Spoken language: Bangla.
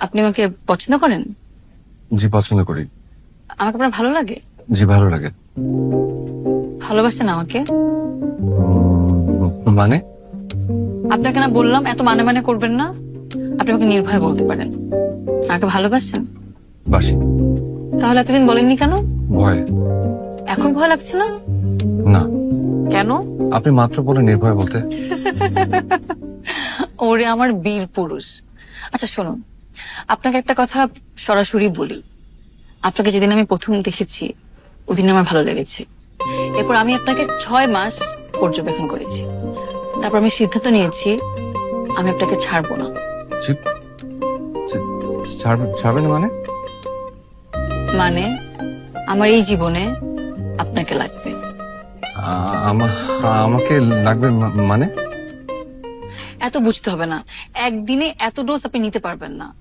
আপনি আমাকে পছন্দ করেন? জি পছন্দ করি। আমাকে আপনার ভালো লাগে? জি ভালো লাগে। ভালোবাসেন আমাকে? মানে? আপনাকে না বললাম এত মানে মানে করবেন না। আপনি আমাকে নির্ভয়ে বলতে পারেন আমাকে ভালোবাসেন। বাসি। তাহলে এতদিন বলেননি কেন? ভয়। এখন ভয় লাগছে না? না, কেন? আপনি মাত্র বলে নির্ভয় বলতে। ওরে আমার বীর পুরুষ। আচ্ছা শুনুন, আপনাকে একটা কথা সরাসরি বলি। আপনাকে যেদিন আমি প্রথম দেখেছি ওদিন আমার ভালো লেগেছে। এরপর আমি আপনাকে 6 মাস পর্যবেক্ষণ করেছি। তারপর আমি সিদ্ধান্ত নিয়েছি আমি আপনাকে ছাড়বো না। ছি- ছাড়বেন মানে? মানে আমার এই জীবনে আপনাকে লাগবে। আমাকে লাগবে মানে? এত বুঝতে হবে না, একদিনে এত ডোজ আপনি নিতে পারবেন না।